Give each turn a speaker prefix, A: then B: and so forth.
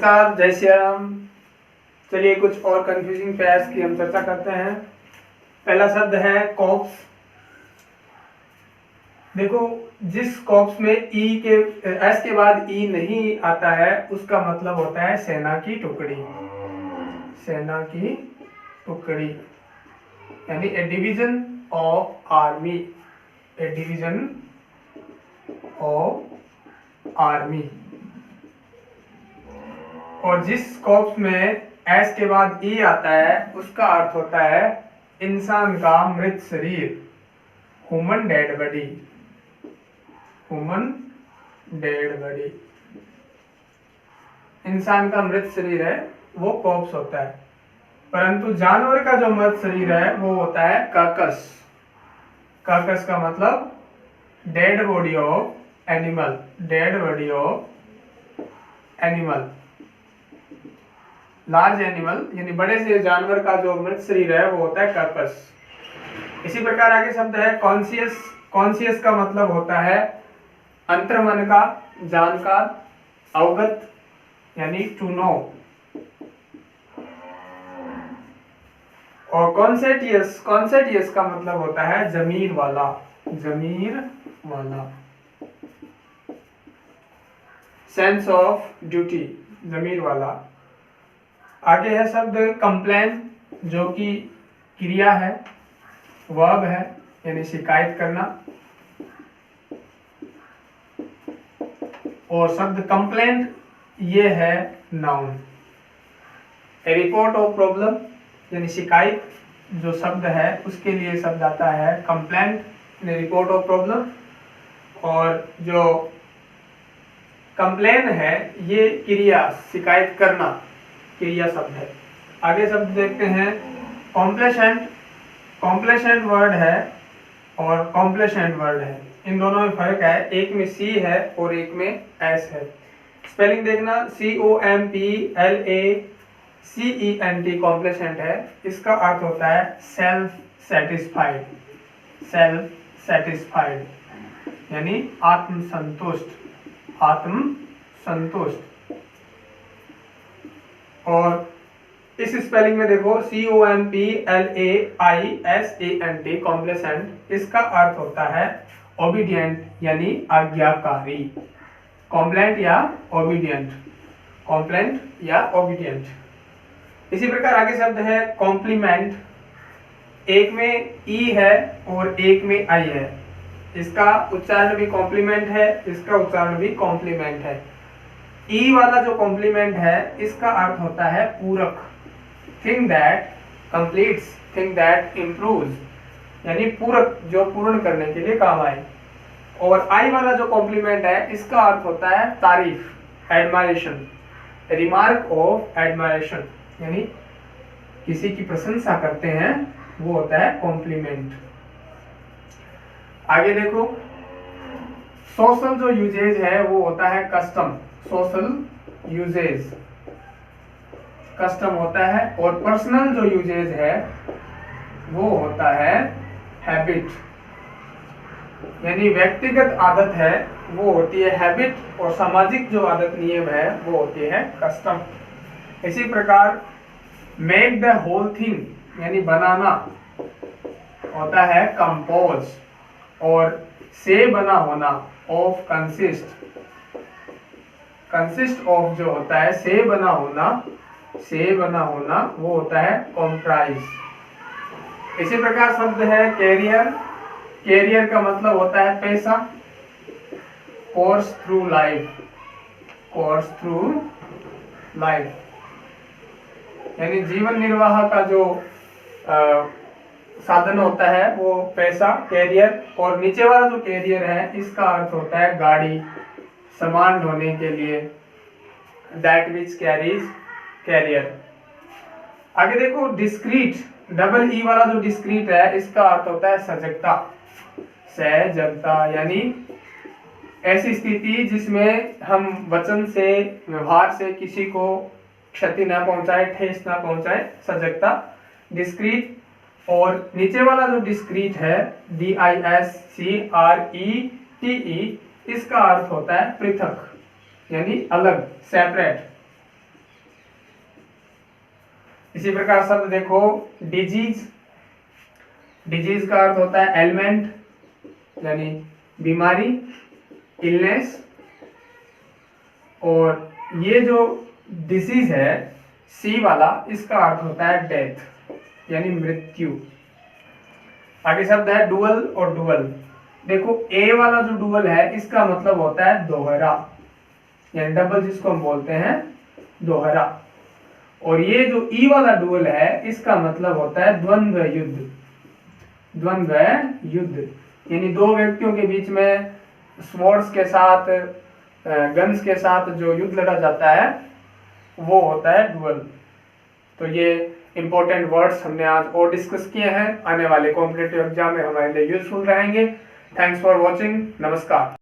A: नमस्कार, जय श्री राम। चलिए कुछ और कंफ्यूजिंग पेयर्स की हम चर्चा करते हैं। पहला शब्द है कॉर्प्स। देखो, जिस कॉर्प्स में एस के बाद ई नहीं आता है उसका मतलब होता है सेना की टुकड़ी। सेना की टुकड़ी यानी A division of army. A division of army. और जिस कॉर्प्स में एस के बाद ई आता है उसका अर्थ होता है इंसान का मृत शरीर, human dead body. Human dead body, इंसान का मृत शरीर है वो कॉर्प्स होता है। परंतु जानवर का जो मृत शरीर है वो होता है कार्कस। कार्कस का मतलब dead body of animal. Dead body of animal, large animal यानी बड़े से जानवर का जो मृत शरीर है वो होता है कार्कस। इसी प्रकार आगे शब्द है कॉन्शियस। कॉन्शियस का मतलब होता है अंतर्मन का, जानकार, अवगत यानी टू नो। और कॉन्सेटियस, कॉन्सेटियस का मतलब होता है जमीर वाला। जमीर वाला, सेंस ऑफ ड्यूटी, जमीर वाला। आगे है शब्द कंप्लेन, जो कि क्रिया है, वर्ब है यानी शिकायत करना। और शब्द कंप्लेंट ये है noun. A report of problem यानी शिकायत जो शब्द है उसके लिए शब्द आता है कंप्लेंट यानी रिपोर्ट ऑफ प्रॉब्लम। और जो कंप्लेन है ये क्रिया, शिकायत करना, क्रिया शब्द है। आगे शब्द देखते हैं कॉम्प्लेसेंट। कॉम्प्लेसेंट वर्ड है और कॉम्प्लेसेंट वर्ड है, इन दोनों में फर्क है। एक में सी है और एक में एस है। स्पेलिंग देखना, COMPLACENT कॉम्प्लेसेंट है। इसका अर्थ होता है सेल्फ सेटिस्फाइड। सेल्फ सेटिस्फाइड यानी आत्मसंतुष्ट। आत्मसंतुष्ट। और इस स्पेलिंग में देखो COMPLAISENT कॉम्प्लेसेंट, इसका अर्थ होता है ओबीडियंट यानी आज्ञाकारी। कॉम्प्लेंट या ओबीडियंट, कॉम्प्लेंट या ओबीडियंट। इसी प्रकार आगे शब्द है कॉम्प्लीमेंट। एक में ई है और एक में आई है। इसका उच्चारण भी कॉम्प्लीमेंट है, इसका उच्चारण भी कॉम्प्लीमेंट है। ई वाला जो कॉम्प्लीमेंट है इसका अर्थ होता है पूरक। Thing that completes, thing that improves यानी पूरक, जो पूर्ण करने के लिए काम आए। और आई वाला जो कॉम्प्लीमेंट है इसका अर्थ होता है तारीफ, एडमायरेशन, रिमार्क ऑफ एडमायरेशन यानी किसी की प्रशंसा करते हैं वो होता है कॉम्प्लीमेंट। आगे देखो, सोशल जो यूजेज है वो होता है कस्टम। सोशल यूजेज कस्टम होता है। और पर्सनल जो यूजेज है वो होता है हैबिट यानी व्यक्तिगत आदत है वो होती है हैबिट। और सामाजिक जो आदत नियम है वो होती है कस्टम। इसी प्रकार मेक द होल थिंग यानी बनाना होता है कंपोज। और से बना होना, ऑफ कंसिस्ट, कंसिस्ट ऑफ जो होता है से बना होना, से बना होना वो होता है कॉम्प्राइज। इसी प्रकार शब्द है कैरियर। कैरियर का मतलब होता है पैसा। Course through life, course through life यानी जीवन निर्वाह का जो साधन होता है वो पैसा, कैरियर। और नीचे वाला जो कैरियर है इसका अर्थ होता है गाड़ी, सामान ढोने के लिए, दैट विच कैरीज कैरियर। आगे देखो डिस्क्रीट। डबल ई वाला जो डिस्क्रीट है इसका अर्थ होता है सजगता, सहजगता यानी ऐसी स्थिति जिसमें हम वचन से, व्यवहार से किसी को क्षति ना पहुंचाए, ठेस ना पहुंचाए, सजगता, डिस्क्रीट। और नीचे वाला जो डिस्क्रीट है DISCRETE, इसका अर्थ होता है पृथक यानी अलग, सेपरेट। इसी प्रकार शब्द देखो डिजीज, डिजीज का अर्थ होता है एलिमेंट यानी बीमारी, इलनेस, और ये जो डिसीज है सी वाला, इसका अर्थ होता है डेथ यानी मृत्यु। आगे शब्द है डुअल और डुअल। देखो ए वाला जो डुअल है इसका मतलब होता है दोहरा यानी डबल, जिसको हम बोलते हैं दोहरा। और ये जो ई वाला डुअल है इसका मतलब होता है द्वंद्व युद्ध, द्वंद्व युद्ध यानी दो व्यक्तियों के बीच में स्वॉर्ड्स के साथ, गन्स के साथ जो युद्ध लड़ा जाता है वो होता है डुअल। तो ये इंपॉर्टेंट वर्ड्स हमने आज और डिस्कस किए हैं, आने वाले कॉम्पिटिटिव एग्जाम में हमारे लिए यूजफुल रहेंगे। थैंक्स फॉर वॉचिंग, नमस्कार।